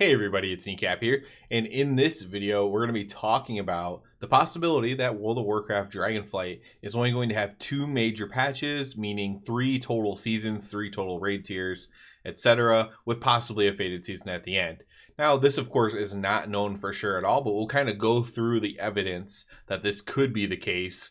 Hey everybody, it's Kneecap here, and in this video we're going to be talking about the possibility that World of Warcraft Dragonflight is only going to have two major patches, meaning 3 total seasons, 3 total raid tiers, etc., with possibly a fated season at the end. Now, this of course is not known for sure at all, but we'll kind of go through the evidence that this could be the case,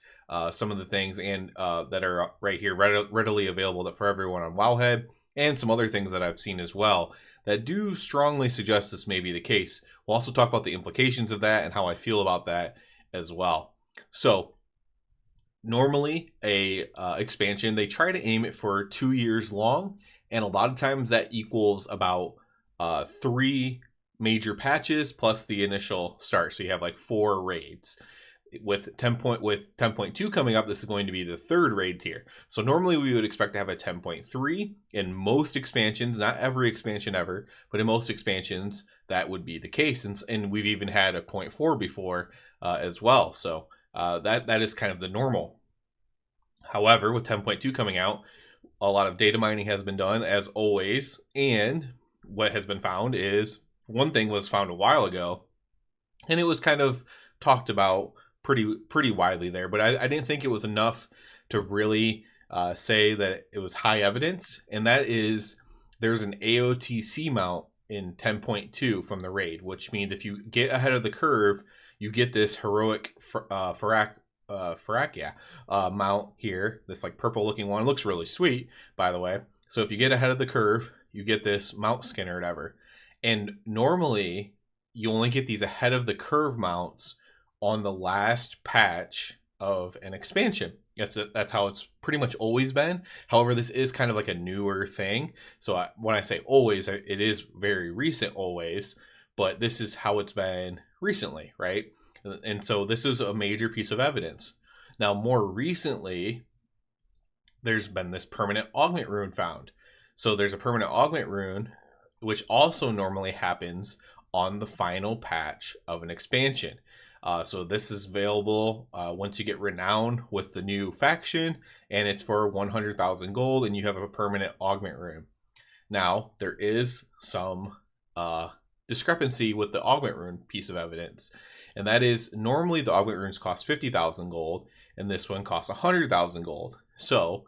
some of the things and that are right here readily available for everyone on Wowhead, and some other things that I've seen as well that do strongly suggest this may be the case. We'll also talk about the implications of that and how I feel about that as well. So normally a expansion, they try to aim it for 2 years long, and a lot of times that equals about 3 major patches plus the initial start. So you have like 4 raids. With 10.2 coming up, this is going to be the 3rd raid tier. So normally we would expect to have a 10.3 in most expansions, not every expansion ever, but in most expansions that would be the case. And we've even had a 0.4 before as well. So that is kind of the normal. However, with 10.2 coming out, a lot of data mining has been done as always. And what has been found is one thing was found a while ago, and it was kind of talked about pretty widely there, but I didn't think it was enough to really say that it was high evidence, and that is there's an AOTC mount in 10.2 from the raid, which means if you get ahead of the curve, you get this heroic Farak mount here, this like purple looking one. It looks really sweet, by the way. So if you get ahead of the curve, you get this mount skin or whatever, and normally you only get these ahead of the curve mounts on the last patch of an expansion. That's how it's pretty much always been. However, this is kind of like a newer thing. So when I say always, it is very recent always, but this is how it's been recently, right? And so this is a major piece of evidence. Now, more recently, there's been this permanent augment rune found. So there's a permanent augment rune, which also normally happens on the final patch of an expansion. So this is available once you get renowned with the new faction, and it's for 100,000 gold, and you have a permanent augment rune. Now, there is some discrepancy with the augment rune piece of evidence, and that is normally the augment runes cost 50,000 gold, and this one costs 100,000 gold. So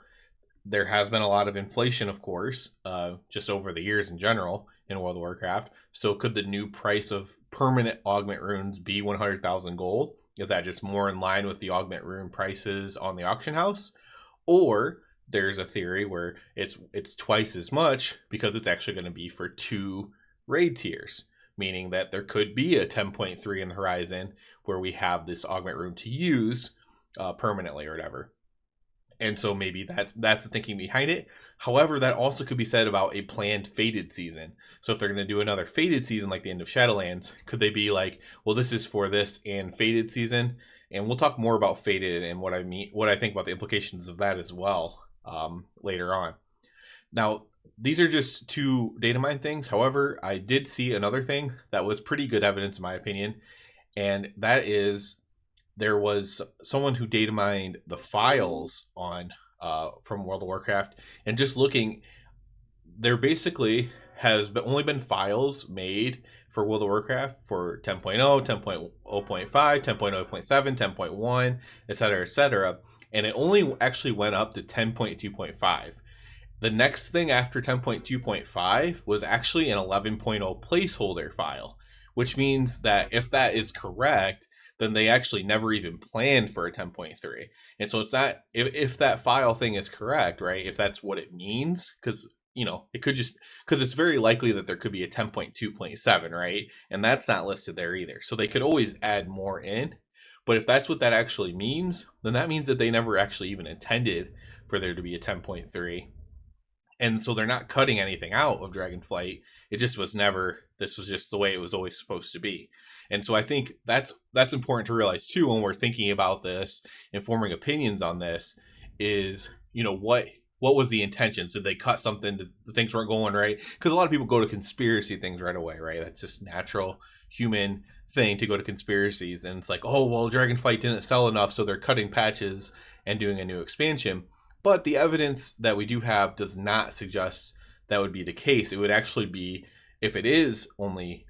there has been a lot of inflation, of course, just over the years in general in World of Warcraft. So could the new price of permanent augment runes be 100,000 gold? Is that just more in line with the augment rune prices on the auction house? Or there's a theory where it's twice as much because it's actually going to be for 2 raid tiers, meaning that there could be a 10.3 in the horizon where we have this augment rune to use permanently or whatever. And so maybe that's the thinking behind it. However, that also could be said about a planned fated season. So if they're going to do another fated season like the end of Shadowlands, could they be like, well, this is for this and fated season? And we'll talk more about fated and what I think about the implications of that as well later on. Now, these are just 2 data mine things. However, I did see another thing that was pretty good evidence in my opinion, and that is there was someone who data mined the files on from World of Warcraft, and just looking, there basically has only been files made for World of Warcraft for 10.0, 10.0.5, 10.0.7, 10.1, etc., and it only actually went up to 10.2.5. The next thing after 10.2.5 was actually an 11.0 placeholder file, which means that if that is correct, then they actually never even planned for a 10.3. And so it's not, if that file thing is correct, right, if that's what it means, because, you know, it could just, because it's very likely that there could be a 10.2.7, right? And that's not listed there either. So they could always add more in. But if that's what that actually means, then that means that they never actually even intended for there to be a 10.3. And so they're not cutting anything out of Dragonflight. It just was never, this was just the way it was always supposed to be. And so I think that's important to realize too when we're thinking about this and forming opinions on this is, you know, what was the intentions? Did they cut something? Did the things weren't going right? Because a lot of people go to conspiracy things right away, right? That's just natural human thing to go to conspiracies. And it's like, oh, well, Dragonflight didn't sell enough, so they're cutting patches and doing a new expansion. But the evidence that we do have does not suggest that would be the case. It would actually be, if it is only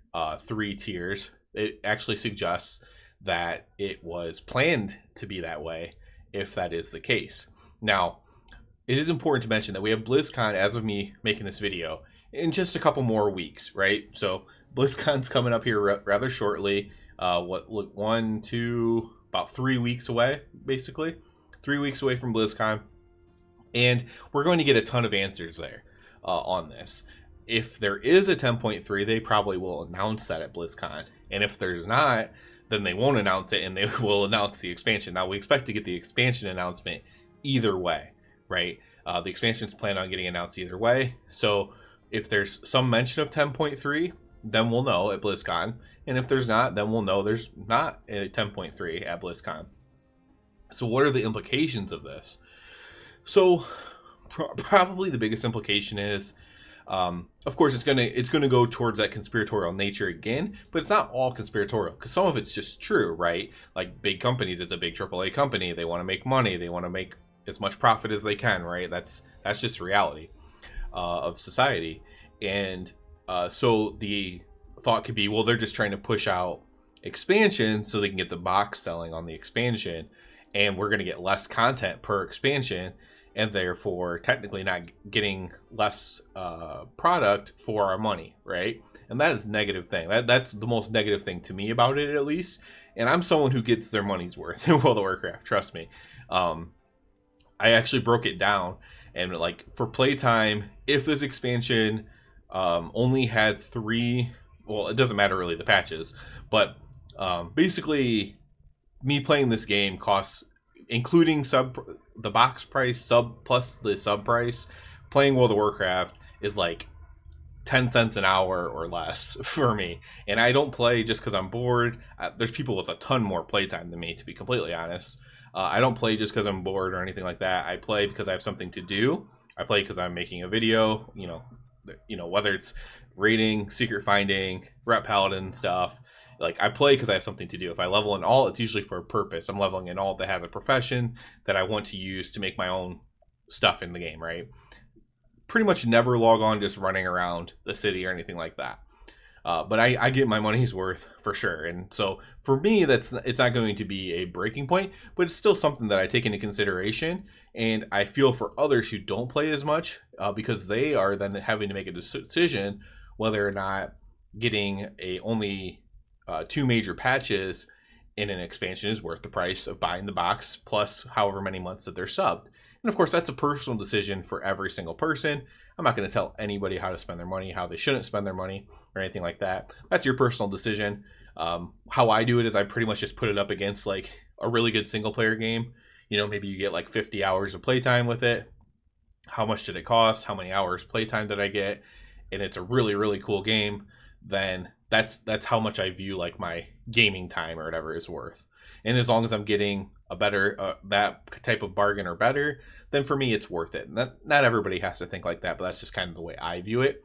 3 tiers. It actually suggests that it was planned to be that way, if that is the case. Now, it is important to mention that we have BlizzCon, as of me making this video, in just a couple more weeks, right? So BlizzCon's coming up here rather shortly. About 3 weeks away, basically. 3 weeks away from BlizzCon. And we're going to get a ton of answers there on this. If there is a 10.3, they probably will announce that at BlizzCon. And if there's not, then they won't announce it and they will announce the expansion. Now, we expect to get the expansion announcement either way, right? The expansion's planned on getting announced either way. So if there's some mention of 10.3, then we'll know at BlizzCon. And if there's not, then we'll know there's not a 10.3 at BlizzCon. So what are the implications of this? So probably the biggest implication is, of course, it's gonna go towards that conspiratorial nature again, but it's not all conspiratorial, because some of it's just true, right? Like big companies, it's a big AAA company. They want to make money. They want to make as much profit as they can, right? That's just reality of society. And so the thought could be, well, they're just trying to push out expansion so they can get the box selling on the expansion, and we're going to get less content per expansion, and therefore technically not getting less product for our money, right? And that is a negative thing. That's the most negative thing to me about it, at least. And I'm someone who gets their money's worth in World of Warcraft, trust me. I actually broke it down, and like for playtime, if this expansion only had 3, well, it doesn't matter really the patches, but basically me playing this game costs, including the box price, sub plus the sub price, playing World of Warcraft is like 10 cents an hour or less for me. And I don't play just because I'm bored. There's people with a ton more playtime than me, to be completely honest. I don't play just because I'm bored or anything like that. I play because I have something to do. I play because I'm making a video, you know, whether it's raiding, secret finding, rep paladin stuff. Like, I play because I have something to do. If I level in alt, it's usually for a purpose. I'm leveling in alt that has a profession that I want to use to make my own stuff in the game, right? Pretty much never log on just running around the city or anything like that. But I get my money's worth for sure. And so for me, it's not going to be a breaking point, but it's still something that I take into consideration. And I feel for others who don't play as much because they are then having to make a decision whether or not getting only 2 major patches in an expansion is worth the price of buying the box plus however many months that they're subbed. And of course, that's a personal decision for every single person. I'm not going to tell anybody how to spend their money, how they shouldn't spend their money, or anything like that. That's your personal decision. How I do it is I pretty much just put it up against like a really good single player game. You know, maybe you get like 50 hours of playtime with it. How much did it cost? How many hours playtime did I get? And it's a really, really cool game. Then that's how much I view like my gaming time or whatever is worth. And as long as I'm getting a better that type of bargain or better, then for me it's worth it. Not everybody has to think like that, but that's just kind of the way I view it.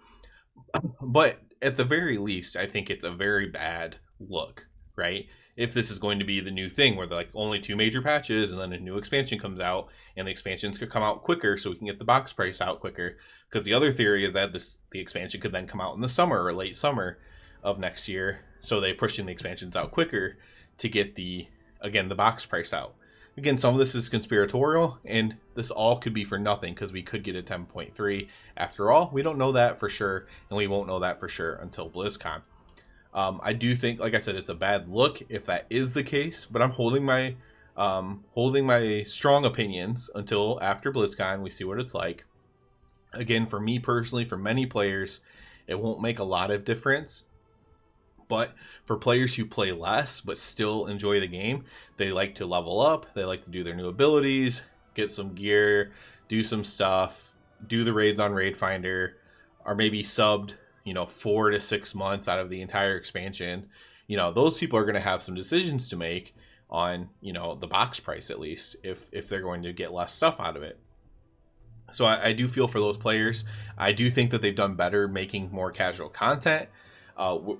But at the very least, I think it's a very bad look, right? If this is going to be the new thing where they're like only 2 major patches and then a new expansion comes out, and the expansions could come out quicker so we can get the box price out quicker. Because the other theory is that the expansion could then come out in the summer or late summer of next year, so they pushing the expansions out quicker to get the box price out. Again, some of this is conspiratorial, and this all could be for nothing because we could get a 10.3 after all. We don't know that for sure, and we won't know that for sure until BlizzCon. I do think, like I said, it's a bad look if that is the case, but I'm holding my strong opinions until after BlizzCon. We see what it's like. Again, for me personally, for many players, it won't make a lot of difference. But for players who play less but still enjoy the game, they like to level up, they like to do their new abilities, get some gear, do some stuff, do the raids on Raid Finder, or maybe subbed, 4 to 6 months out of the entire expansion. Those people are going to have some decisions to make on, the box price, at least, if they're going to get less stuff out of it. So I do feel for those players. I do think that they've done better making more casual content.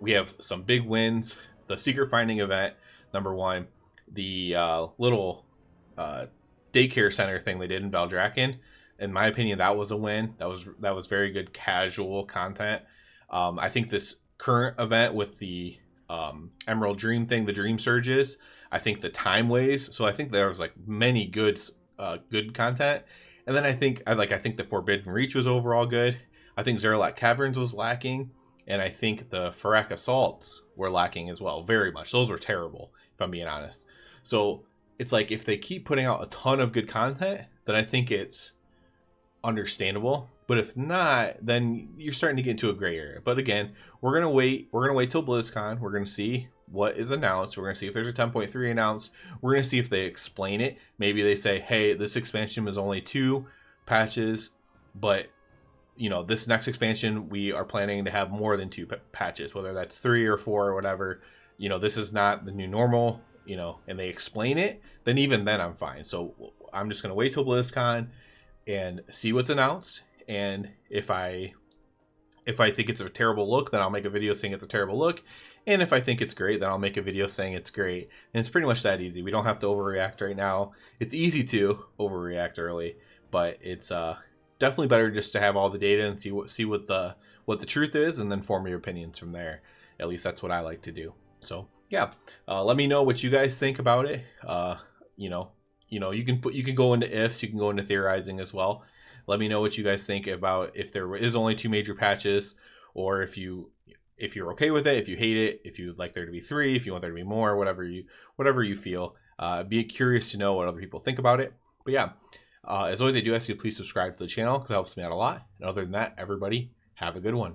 We have some big wins. The secret finding event, number 1. The little daycare center thing they did in Valdrakken. In my opinion, that was a win. That was very good casual content. I think this current event with the Emerald Dream thing, the Dream Surges. I think the time ways. So I think there was like many good content. And then I think the Forbidden Reach was overall good. I think Zerlak Caverns was lacking, and I think the Farak Assaults were lacking as well, very much. Those were terrible, if I'm being honest. So it's like if they keep putting out a ton of good content, then I think it's understandable. But if not, then you're starting to get into a gray area. But again, we're gonna wait. We're gonna wait till BlizzCon. We're gonna see what is announced. We're gonna see if there's a 10.3 announced. We're gonna see if they explain it. Maybe they say, hey, this expansion is only 2 patches, but you know, this next expansion we are planning to have more than 2 patches, whether that's 3 or 4 or whatever. You know, this is not the new normal, you know, and they explain it, then even then I'm fine. So I'm just gonna wait till BlizzCon and see what's announced. And if I think it's a terrible look, then I'll make a video saying it's a terrible look. And if I think it's great, then I'll make a video saying it's great. And it's pretty much that easy. We don't have to overreact right now. It's easy to overreact early, but it's definitely better just to have all the data and see what the truth is, and then form your opinions from there. At least that's what I like to do. So yeah, let me know what you guys think about it. You know, you can go into ifs, you can go into theorizing as well. Let me know what you guys think about if there is only 2 major patches, or if you're okay with it, if you hate it, if you'd like there to be 3, if you want there to be more, whatever you feel. Be curious to know what other people think about it. But yeah, as always, I do ask you to please subscribe to the channel because it helps me out a lot. And other than that, everybody, have a good one.